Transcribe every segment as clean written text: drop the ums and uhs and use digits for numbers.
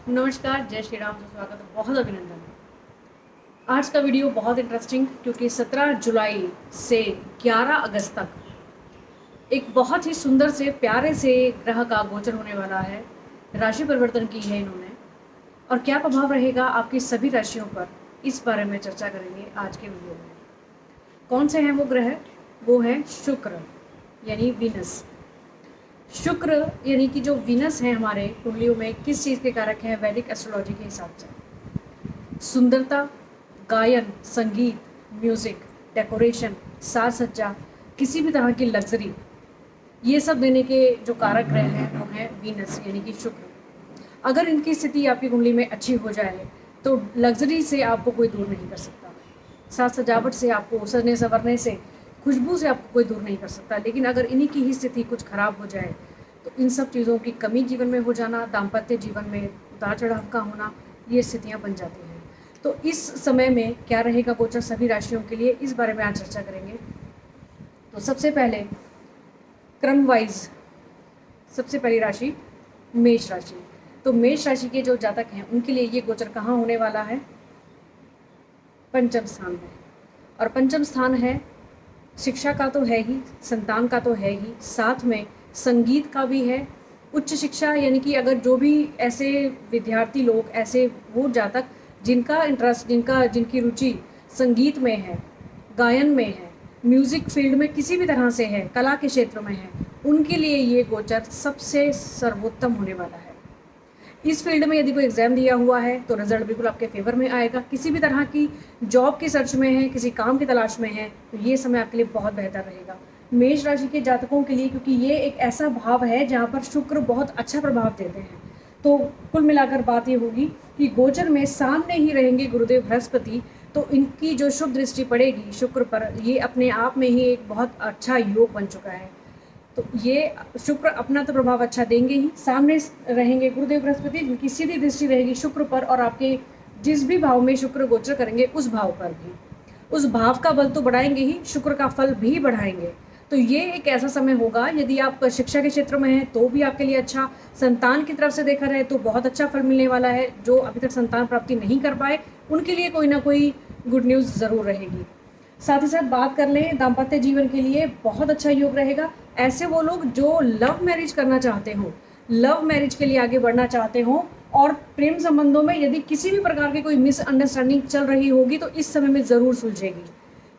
नमस्कार, जय श्री राम से स्वागत है, बहुत अभिनंदन। आज का वीडियो बहुत इंटरेस्टिंग क्योंकि 17 जुलाई से 11 अगस्त तक एक बहुत ही सुंदर से प्यारे से ग्रह का गोचर होने वाला है। राशि परिवर्तन की है इन्होंने और क्या प्रभाव रहेगा आपकी सभी राशियों पर, इस बारे में चर्चा करेंगे आज के वीडियो में। कौन से हैं वो ग्रह? वो है शुक्र यानी वीनस। शुक्र यानी कि जो वीनस है हमारे कुंडलियों में किस चीज़ के कारक हैं वैदिक एस्ट्रोलॉजी के हिसाब से? सुंदरता, गायन, संगीत, म्यूज़िक, डेकोरेशन, साज सज्जा, किसी भी तरह की लग्जरी, ये सब देने के जो कारक ग्रह हैं वो हैं वीनस यानी कि शुक्र। अगर इनकी स्थिति आपकी कुंडली में अच्छी हो जाए तो लग्जरी से आपको कोई दूर नहीं कर सकता, साज सजावट से, आपको सजने संवरने से, खुशबू से आपको कोई दूर नहीं कर सकता। लेकिन अगर इन्हीं की ही स्थिति कुछ खराब हो जाए तो इन सब चीज़ों की कमी जीवन में हो जाना, दाम्पत्य जीवन में उतार चढ़ाव का होना, ये स्थितियाँ बन जाती हैं। तो इस समय में क्या रहेगा गोचर सभी राशियों के लिए, इस बारे में आज चर्चा करेंगे। तो सबसे पहले क्रम वाइज सबसे पहली राशि मेष राशि। तो मेष राशि के जो जातक हैं उनके लिए ये गोचर कहाँ होने वाला है? पंचम स्थान में। और पंचम स्थान है शिक्षा का तो है ही, संतान का तो है ही, साथ में संगीत का भी है। उच्च शिक्षा यानी कि अगर जो भी ऐसे विद्यार्थी लोग, ऐसे वो जातक जिनका इंटरेस्ट, जिनकी रुचि संगीत में है, गायन में है, म्यूज़िक फील्ड में किसी भी तरह से है, कला के क्षेत्र में है, उनके लिए ये गोचर सबसे सर्वोत्तम होने वाला है। इस फील्ड में यदि कोई एग्ज़ाम दिया हुआ है तो रिजल्ट बिल्कुल आपके फेवर में आएगा। किसी भी तरह की जॉब की सर्च में है, किसी काम की तलाश में है, तो ये समय आपके लिए बहुत बेहतर रहेगा मेष राशि के जातकों के लिए, क्योंकि ये एक ऐसा भाव है जहाँ पर शुक्र बहुत अच्छा प्रभाव देते हैं। तो कुल मिलाकर बात ये होगी कि गोचर में सामने ही रहेंगे गुरुदेव बृहस्पति, तो इनकी जो शुभ दृष्टि पड़ेगी शुक्र पर, ये अपने आप में ही एक बहुत अच्छा योग बन चुका है। तो ये शुक्र अपना तो प्रभाव अच्छा देंगे ही, सामने रहेंगे गुरुदेव बृहस्पति जिनकी सीधी दृष्टि रहेगी शुक्र पर, और आपके जिस भी भाव में शुक्र गोचर करेंगे उस भाव पर भी, उस भाव का बल तो बढ़ाएंगे ही, शुक्र का फल भी बढ़ाएंगे। तो ये एक ऐसा समय होगा, यदि आप शिक्षा के क्षेत्र में हैं तो भी आपके लिए अच्छा, संतान की तरफ से देखा रहे तो बहुत अच्छा फल मिलने वाला है। जो अभी तक संतान प्राप्ति नहीं कर पाए उनके लिए कोई ना कोई गुड न्यूज़ ज़रूर रहेगी। साथ ही साथ बात कर लें दाम्पत्य जीवन के लिए, बहुत अच्छा योग रहेगा। ऐसे वो लोग जो लव मैरिज करना चाहते हो, लव मैरिज के लिए आगे बढ़ना चाहते हो, और प्रेम संबंधों में यदि किसी भी प्रकार की कोई मिसअंडरस्टैंडिंग चल रही होगी तो इस समय में ज़रूर सुलझेगी।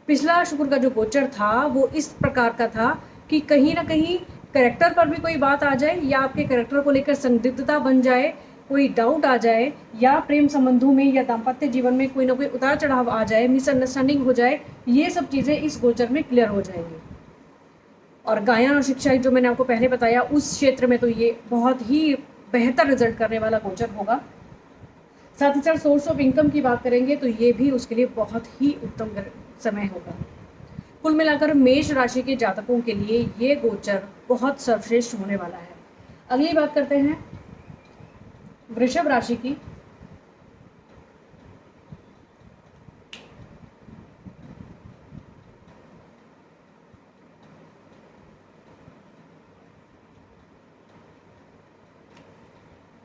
पिछला शुक्र का जो गोचर था वो इस प्रकार का था कि कहीं ना कहीं कैरेक्टर पर भी कोई बात आ जाए, या आपके कैरेक्टर को लेकर संदिग्धता बन जाए, कोई डाउट आ जाए, या प्रेम संबंधों में या दाम्पत्य जीवन में कोई ना कोई उतार चढ़ाव आ जाए, मिसअंडरस्टैंडिंग हो जाए, ये सब चीज़ें इस गोचर में क्लियर हो जाएंगी। और गायन और शिक्षा जो मैंने आपको पहले बताया, उस क्षेत्र में तो ये बहुत ही बेहतर रिजल्ट करने वाला गोचर होगा। साथ ही साथ सोर्स ऑफ इनकम की बात करेंगे तो ये भी उसके लिए बहुत ही उत्तम समय होगा। कुल मिलाकर मेष राशि के जातकों के लिए ये गोचर बहुत सर्वश्रेष्ठ होने वाला है। अगली बात करते हैं वृषभ राशि की।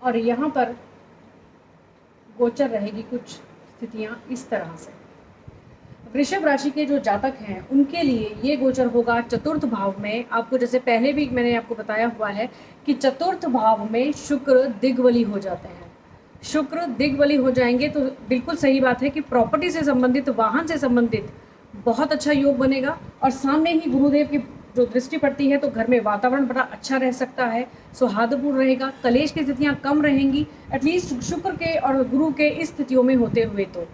और यहाँ पर गोचर रहेगी कुछ स्थितियाँ इस तरह से। वृषभ राशि के जो जातक हैं उनके लिए ये गोचर होगा चतुर्थ भाव में। आपको जैसे पहले भी मैंने आपको बताया हुआ है कि चतुर्थ भाव में शुक्र दिग्बली हो जाते हैं। शुक्र दिग्बली हो जाएंगे तो बिल्कुल सही बात है कि प्रॉपर्टी से संबंधित, वाहन से संबंधित बहुत अच्छा योग बनेगा। और सामने ही गुरुदेव की जो दृष्टि पड़ती है तो घर में वातावरण बड़ा अच्छा रह सकता है, सौहार्दपूर्ण रहेगा, कलेश की स्थितियाँ कम रहेंगी, एटलीस्ट शुक्र के और गुरु के इस स्थितियों में होते हुए। तो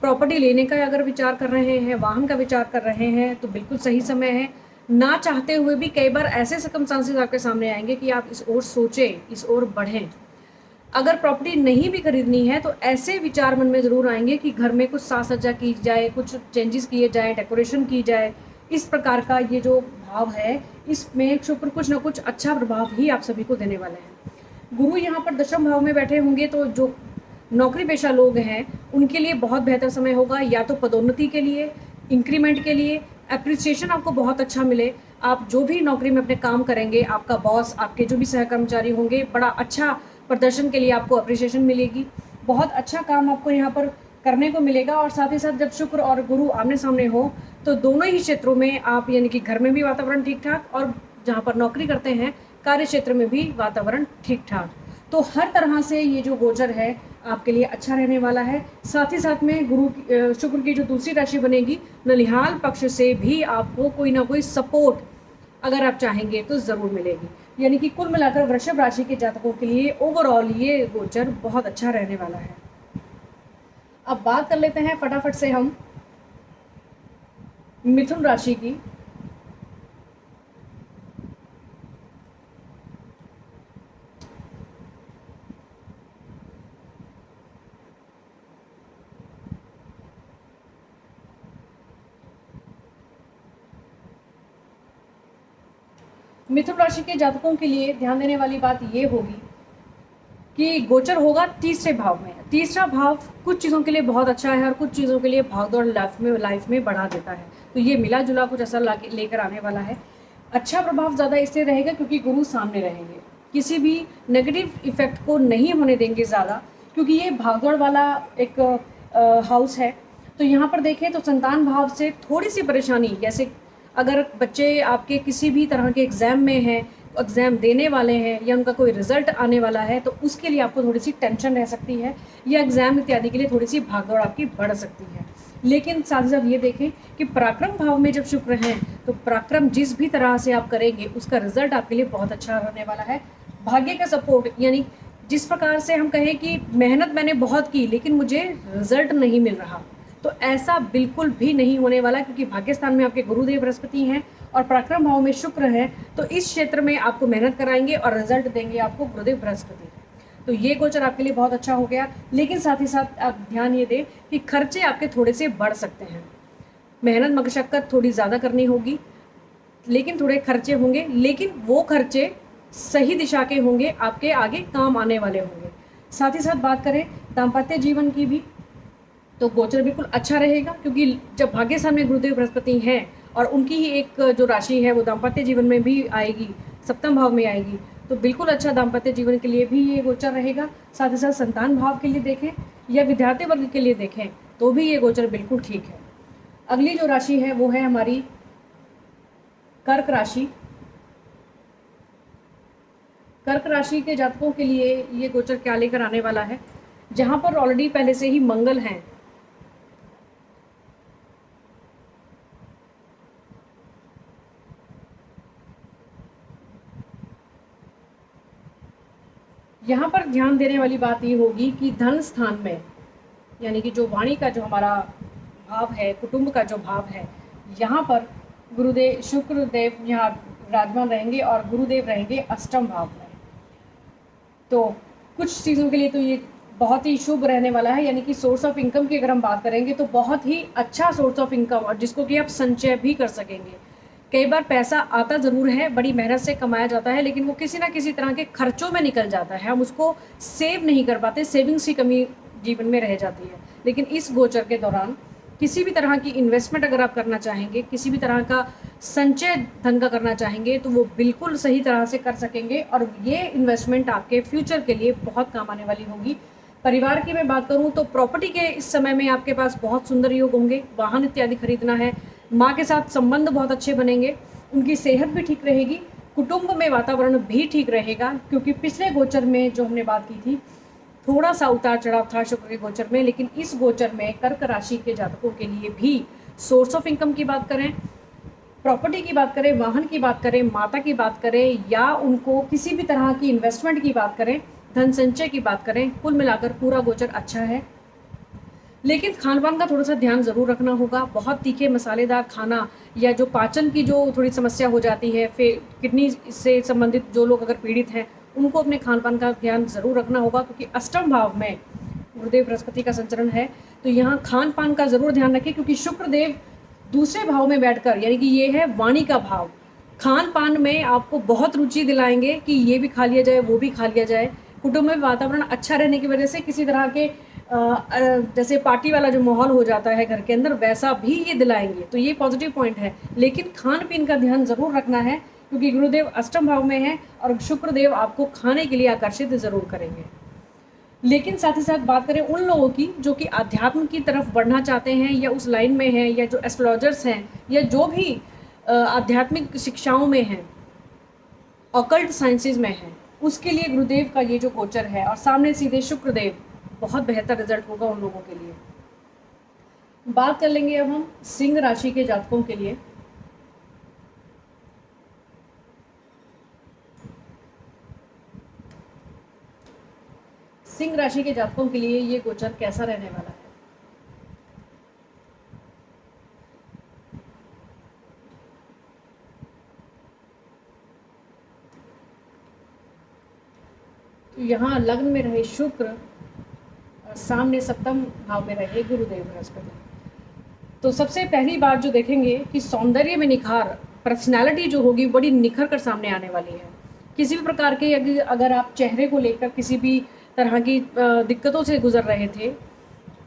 प्रॉपर्टी लेने का अगर विचार कर रहे हैं, वाहन का विचार कर रहे हैं, तो बिल्कुल सही समय है। ना चाहते हुए भी कई बार ऐसे सर्कमस्टांसेस आपके सामने आएंगे कि आप इस ओर सोचें, इस ओर बढ़ें। अगर प्रॉपर्टी नहीं भी खरीदनी है तो ऐसे विचार मन में ज़रूर आएंगे कि घर में कुछ साज सज्जा की जाए, कुछ चेंजेस किए जाए, डेकोरेशन की जाए। इस प्रकार का ये जो भाव है, इसमें शुक्र कुछ ना कुछ अच्छा प्रभाव ही आप सभी को देने वाले हैं। गुरु यहाँ पर दशम भाव में बैठे होंगे तो जो नौकरी पेशा लोग हैं उनके लिए बहुत बेहतर समय होगा, या तो पदोन्नति के लिए, इंक्रीमेंट के लिए, अप्रिसिएशन आपको बहुत अच्छा मिले। आप जो भी नौकरी में अपने काम करेंगे, आपका बॉस, आपके जो भी सहकर्मचारी होंगे, बड़ा अच्छा प्रदर्शन के लिए आपको अप्रिसिएशन मिलेगी, बहुत अच्छा काम आपको यहाँ पर करने को मिलेगा। और साथ ही साथ जब शुक्र और गुरु आमने सामने हो तो दोनों ही क्षेत्रों में आप यानी कि घर में भी वातावरण ठीक ठाक और जहाँ पर नौकरी करते हैं कार्य क्षेत्र में भी वातावरण ठीक ठाक। तो हर तरह से ये जो गोचर है आपके लिए अच्छा रहने वाला है। साथ ही साथ में शुक्र की जो दूसरी राशि बनेगी नलिहाल पक्ष से भी आपको कोई ना कोई सपोर्ट अगर आप चाहेंगे तो ज़रूर मिलेगी। यानी कि कुल मिलाकर वृषभ राशि के जातकों के लिए ओवरऑल ये गोचर बहुत अच्छा रहने वाला है। अब बात कर लेते हैं फटाफट से हम मिथुन राशि की। मिथुन राशि के जातकों के लिए ध्यान देने वाली बात ये होगी कि गोचर होगा तीसरे भाव में। तीसरा भाव कुछ चीज़ों के लिए बहुत अच्छा है और कुछ चीज़ों के लिए भागदौड़ लाइफ में बढ़ा देता है। तो ये मिला जुला कुछ असर लेकर आने वाला है। अच्छा प्रभाव ज़्यादा इसलिए रहेगा क्योंकि गुरु सामने रहेंगे, किसी भी नेगेटिव इफेक्ट को नहीं होने देंगे ज़्यादा, क्योंकि ये भागदौड़ वाला एक हाउस है। तो यहाँ पर देखें तो संतान भाव से थोड़ी सी परेशानी, जैसे अगर बच्चे आपके किसी भी तरह के एग्ज़ाम में हैं, एग्ज़ाम देने वाले हैं या उनका कोई रिजल्ट आने वाला है तो उसके लिए आपको थोड़ी सी टेंशन रह सकती है या एग्ज़ाम इत्यादि के लिए थोड़ी सी भागदौड़ आपकी बढ़ सकती है। लेकिन साथ ही साथ ये देखें कि पराक्रम भाव में जब शुक्र हैं तो पराक्रम जिस भी तरह से आप करेंगे उसका रिजल्ट आपके लिए बहुत अच्छा रहने वाला है। भाग्य का सपोर्ट, यानी जिस प्रकार से हम कहें कि मेहनत मैंने बहुत की लेकिन मुझे रिजल्ट नहीं मिल रहा, तो ऐसा बिल्कुल भी नहीं होने वाला, क्योंकि भाग्य स्थान में आपके गुरुदेव बृहस्पति हैं और पराक्रम भाव में शुक्र है। तो इस क्षेत्र में आपको मेहनत कराएंगे और रिजल्ट देंगे आपको गुरुदेव बृहस्पति। तो ये गोचर आपके लिए बहुत अच्छा हो गया। लेकिन साथ ही साथ आप ध्यान ये दें कि खर्चे आपके थोड़े से बढ़ सकते हैं, मेहनत मशक्कत थोड़ी ज़्यादा करनी होगी, लेकिन थोड़े खर्चे होंगे, लेकिन वो खर्चे सही दिशा के होंगे, आपके आगे काम आने वाले होंगे। साथ ही साथ बात करें दाम्पत्य जीवन की भी, तो गोचर बिल्कुल अच्छा रहेगा, क्योंकि जब भाग्य स्थान में गुरुदेव बृहस्पति हैं और उनकी ही एक जो राशि है वो दाम्पत्य जीवन में भी आएगी, सप्तम भाव में आएगी, तो बिल्कुल अच्छा दाम्पत्य जीवन के लिए भी ये गोचर रहेगा। साथ ही साथ संतान भाव के लिए देखें या विद्यार्थी वर्ग के लिए देखें तो भी ये गोचर बिल्कुल ठीक है। अगली जो राशि है वो है हमारी कर्क राशि। कर्क राशि के जातकों के लिए ये गोचर क्या लेकर आने वाला है, जहाँ पर ऑलरेडी पहले से ही मंगल हैं, यहाँ पर ध्यान देने वाली बात ये होगी कि धन स्थान में, यानी कि जो वाणी का जो हमारा भाव है, कुटुंब का जो भाव है, यहाँ पर शुक्रदेव यहाँ विराजमान रहेंगे और गुरुदेव रहेंगे अष्टम भाव में। तो कुछ चीज़ों के लिए तो ये बहुत ही शुभ रहने वाला है। यानी कि सोर्स ऑफ इनकम की अगर हम बात करेंगे तो बहुत ही अच्छा सोर्स ऑफ इनकम, और जिसको कि आप संचय भी कर सकेंगे। कई बार पैसा आता ज़रूर है, बड़ी मेहनत से कमाया जाता है, लेकिन वो किसी ना किसी तरह के खर्चों में निकल जाता है, हम उसको सेव नहीं कर पाते, सेविंग्स की कमी जीवन में रह जाती है। लेकिन इस गोचर के दौरान किसी भी तरह की इन्वेस्टमेंट अगर आप करना चाहेंगे, किसी भी तरह का संचय धन का करना चाहेंगे, तो वो बिल्कुल सही तरह से कर सकेंगे और ये इन्वेस्टमेंट आपके फ्यूचर के लिए बहुत काम आने वाली होगी। परिवार की मैं बात करूं तो प्रॉपर्टी के इस समय में आपके पास बहुत सुंदर योग होंगे, वाहन इत्यादि खरीदना है, माँ के साथ संबंध बहुत अच्छे बनेंगे, उनकी सेहत भी ठीक रहेगी, कुटुंब में वातावरण भी ठीक रहेगा, क्योंकि पिछले गोचर में जो हमने बात की थी थोड़ा सा उतार चढ़ाव था शुक्र के गोचर में, लेकिन इस गोचर में कर्क राशि के जातकों के लिए भी सोर्स ऑफ इनकम की बात करें, प्रॉपर्टी की बात करें, वाहन की बात करें, माता की बात करें या उनको किसी भी तरह की इन्वेस्टमेंट की बात करें, धन संचय की बात करें, कुल मिलाकर पूरा गोचर अच्छा है। लेकिन खान पान का थोड़ा सा ध्यान ज़रूर रखना होगा। बहुत तीखे मसालेदार खाना या जो पाचन की जो थोड़ी समस्या हो जाती है, फिर किडनी से संबंधित जो लोग अगर पीड़ित हैं उनको अपने खान पान का ध्यान ज़रूर रखना होगा, क्योंकि अष्टम भाव में गुरुदेव बृहस्पति का संचरण है। तो यहाँ खान पान का ज़रूर ध्यान रखें, क्योंकि शुक्रदेव दूसरे भाव में बैठकर, यानी कि ये है वाणी का भाव, खान पान में आपको बहुत रुचि दिलाएंगे कि ये भी खा लिया जाए, वो भी खा लिया जाए। कुटुंब में वातावरण अच्छा रहने की वजह से किसी तरह के जैसे पार्टी वाला जो माहौल हो जाता है घर के अंदर, वैसा भी ये दिलाएंगे, तो ये पॉजिटिव पॉइंट है। लेकिन खान पीन का ध्यान ज़रूर रखना है, क्योंकि गुरुदेव अष्टम भाव में है और शुक्र देव आपको खाने के लिए आकर्षित ज़रूर करेंगे। लेकिन साथ ही साथ बात करें उन लोगों की जो कि अध्यात्म की तरफ बढ़ना चाहते हैं या उस लाइन में हैं, या जो एस्ट्रोलॉजर्स हैं, या जो भी आध्यात्मिक शिक्षाओं में हैं, ऑकल्ट साइंसेज में हैं, उसके लिए गुरुदेव का ये जो गोचर है और सामने सीधे शुक्रदेव, बहुत बेहतर रिजल्ट होगा उन लोगों के लिए। बात कर लेंगे अब हम सिंह राशि के जातकों के लिए। सिंह राशि के जातकों के लिए ये गोचर कैसा रहने वाला है? तो यहाँ लग्न में रहे शुक्र और सामने सप्तम भाव में रहे गुरुदेव बृहस्पति। तो सबसे पहली बात जो देखेंगे कि सौंदर्य में निखार, पर्सनालिटी जो होगी बड़ी निखर कर सामने आने वाली है। किसी भी प्रकार के अगर आप चेहरे को लेकर किसी भी तरह की दिक्कतों से गुजर रहे थे,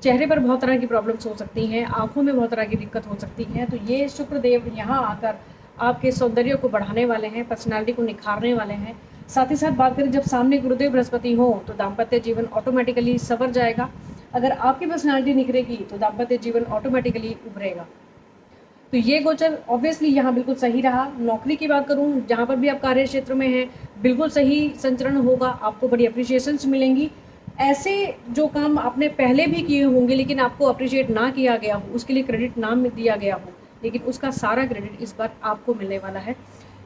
चेहरे पर बहुत तरह की प्रॉब्लम्स हो सकती हैं, आंखों में बहुत तरह की दिक्कत हो सकती है, तो ये शुक्रदेव यहाँ आकर आपके सौंदर्य को बढ़ाने वाले हैं, पर्सनालिटी को निखारने वाले हैं। साथ ही साथ बात करें जब सामने गुरुदेव बृहस्पति हो तो दाम्पत्य जीवन ऑटोमेटिकली संवर जाएगा। अगर आपकी पर्सनालिटी निखरेगी तो दाम्पत्य जीवन ऑटोमेटिकली उभरेगा। तो ये गोचर ऑब्वियसली यहाँ बिल्कुल सही रहा। नौकरी की बात करूँ, जहाँ पर भी आप कार्य क्षेत्र में हैं, बिल्कुल सही संचरण होगा, आपको बड़ी अप्रिशिएशंस मिलेंगी। ऐसे जो काम आपने पहले भी किए होंगे लेकिन आपको अप्रिशिएट ना किया गया हो, उसके लिए क्रेडिट ना दिया गया हो, लेकिन उसका सारा क्रेडिट इस बार आपको मिलने वाला है।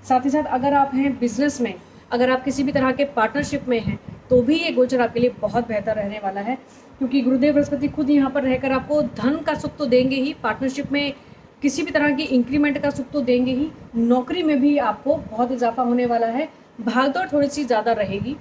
साथ ही साथ अगर आप हैं बिजनेस में, अगर आप किसी भी तरह के पार्टनरशिप में हैं, तो भी ये गोचर आपके लिए बहुत बेहतर रहने वाला है, क्योंकि गुरुदेव बृहस्पति खुद यहाँ पर रहकर आपको धन का सुख तो देंगे ही, पार्टनरशिप में किसी भी तरह की इंक्रीमेंट का सुख तो देंगे ही, नौकरी में भी आपको बहुत इजाफा होने वाला है। भागदौड़ थोड़ी सी ज़्यादा रहेगी,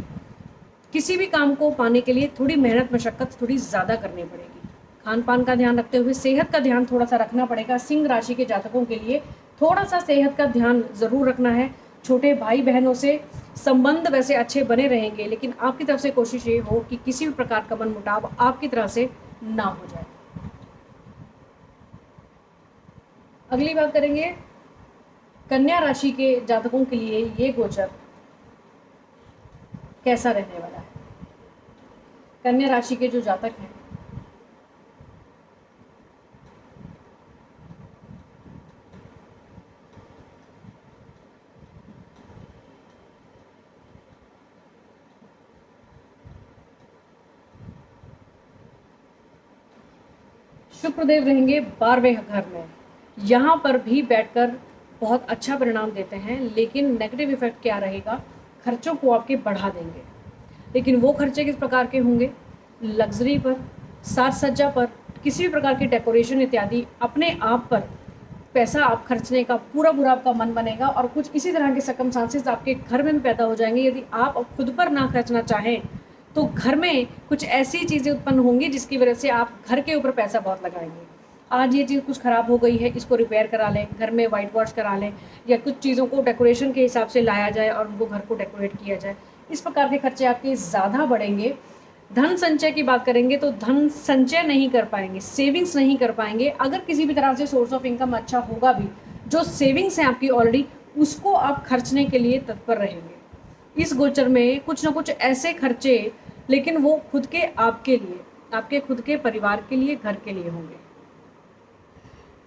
किसी भी काम को पाने के लिए थोड़ी मेहनत मशक्क़त थोड़ी ज़्यादा करनी पड़ेगी। खान पान का ध्यान रखते हुए सेहत का ध्यान थोड़ा सा रखना पड़ेगा। सिंह राशि के जातकों के लिए थोड़ा सा सेहत का ध्यान ज़रूर रखना है। छोटे भाई बहनों से संबंध वैसे अच्छे बने रहेंगे, लेकिन आपकी तरफ से कोशिश ये हो कि किसी भी प्रकार का मनमुटाव आपकी तरफ से ना हो जाए। अगली बात करेंगे कन्या राशि के जातकों के लिए ये गोचर कैसा रहने वाला है। कन्या राशि के जो जातक हैं, शुक्रदेव रहेंगे 12वें घर में। यहाँ पर भी बैठकर बहुत अच्छा परिणाम देते हैं, लेकिन नेगेटिव इफेक्ट क्या रहेगा, खर्चों को आपके बढ़ा देंगे। लेकिन वो खर्चे किस प्रकार के होंगे? लग्जरी पर, साज सज्जा पर, किसी भी प्रकार की डेकोरेशन इत्यादि, अपने आप पर पैसा आप खर्चने का पूरा आपका मन बनेगा, और कुछ इसी तरह के सर्कमस्टांसेस आपके घर में भी पैदा हो जाएंगे। यदि आप खुद पर ना खर्चना चाहें तो घर में कुछ ऐसी चीज़ें उत्पन्न होंगी जिसकी वजह से आप घर के ऊपर पैसा बहुत लगाएंगे। आज ये चीज़ कुछ ख़राब हो गई है, इसको रिपेयर करा लें, घर में वाइट वॉश करा लें, या कुछ चीज़ों को डेकोरेशन के हिसाब से लाया जाए और उनको घर को डेकोरेट किया जाए। इस प्रकार के खर्चे आपके ज़्यादा बढ़ेंगे। धन संचय की बात करेंगे तो धन संचय नहीं कर पाएंगे, सेविंग्स नहीं कर पाएंगे। अगर किसी भी तरह से सोर्स ऑफ इनकम अच्छा होगा भी, जो सेविंग्स हैं आपकी ऑलरेडी, उसको आप खर्चने के लिए तत्पर रहेंगे। इस गोचर में कुछ ना कुछ ऐसे खर्चे, लेकिन वो खुद के आपके लिए, आपके खुद के परिवार के लिए, घर के लिए होंगे।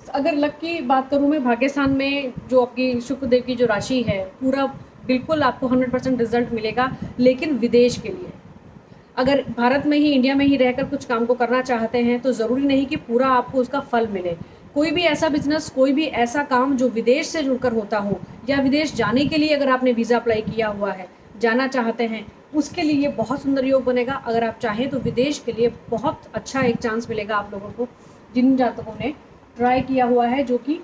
अगर लक की बात करूँ मैं, भाग्यस्थान में जो आपकी शुक्रदेव की जो राशि है, पूरा बिल्कुल आपको 100% रिजल्ट मिलेगा, लेकिन विदेश के लिए। अगर भारत में ही, इंडिया में ही रहकर कुछ काम को करना चाहते हैं तो ज़रूरी नहीं कि पूरा आपको उसका फल मिले। कोई भी ऐसा बिजनेस, कोई भी ऐसा काम जो विदेश से जुड़कर होता हो, या विदेश जाने के लिए अगर आपने वीज़ा अप्लाई किया हुआ है, जाना चाहते हैं, उसके लिए ये बहुत सुंदर योग बनेगा। अगर आप चाहें तो विदेश के लिए बहुत अच्छा एक चांस मिलेगा आप लोगों को, जिन जातकों ने ट्राई किया हुआ है, जो कि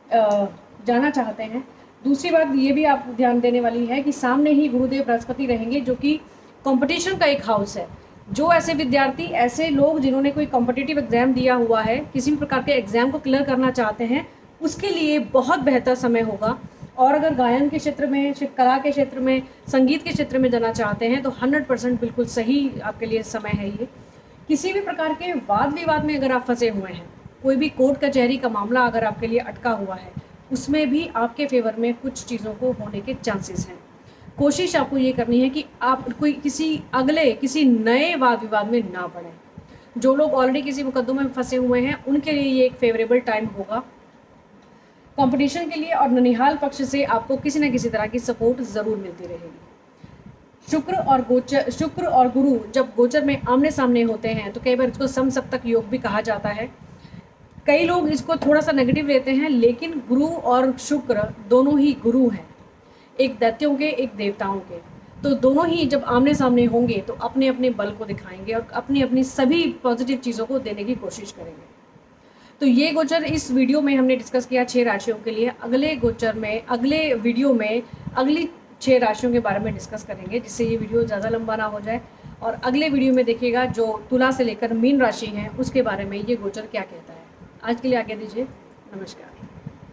जाना चाहते हैं। दूसरी बात ये भी आप ध्यान देने वाली है कि सामने ही गुरुदेव बृहस्पति रहेंगे, जो कि कंपटीशन का एक हाउस है। जो ऐसे विद्यार्थी, ऐसे लोग जिन्होंने कोई कॉम्पिटिटिव एग्ज़ाम दिया हुआ है, किसी भी प्रकार के एग्ज़ाम को क्लियर करना चाहते हैं, उसके लिए बहुत बेहतर समय होगा। और अगर गायन के क्षेत्र में, कला के क्षेत्र में, संगीत के क्षेत्र में जाना चाहते हैं तो 100% बिल्कुल सही आपके लिए समय है ये। किसी भी प्रकार के वाद विवाद में अगर आप फंसे हुए हैं, कोई भी कोर्ट कचहरी का मामला अगर आपके लिए अटका हुआ है, उसमें भी आपके फेवर में कुछ चीज़ों को होने के चांसेस हैं। कोशिश आपको ये करनी है कि आप किसी नए वाद विवाद में ना पड़ें। जो लोग ऑलरेडी किसी मुकदमे में फंसे हुए हैं उनके लिए ये एक फेवरेबल टाइम होगा कंपटीशन के लिए, और ननिहाल पक्ष से आपको किसी न किसी तरह की सपोर्ट ज़रूर मिलती रहेगी। शुक्र और गुरु जब गोचर में आमने सामने होते हैं तो कई बार इसको समसप्तक योग भी कहा जाता है। कई लोग इसको थोड़ा सा नेगेटिव लेते हैं, लेकिन गुरु और शुक्र दोनों ही गुरु हैं, एक दैत्यों के एक देवताओं के। तो दोनों ही जब आमने सामने होंगे तो अपने अपने बल को दिखाएंगे और अपनी अपनी सभी पॉजिटिव चीज़ों को देने की कोशिश करेंगे। तो ये गोचर इस वीडियो में हमने डिस्कस किया 6 राशियों के लिए। अगले वीडियो में अगली 6 राशियों के बारे में डिस्कस करेंगे, जिससे ये वीडियो ज़्यादा लंबा ना हो जाए। और अगले वीडियो में देखिएगा जो तुला से लेकर मीन राशि है उसके बारे में ये गोचर क्या कहता है। आज के लिए आज्ञा दीजिए। नमस्कार।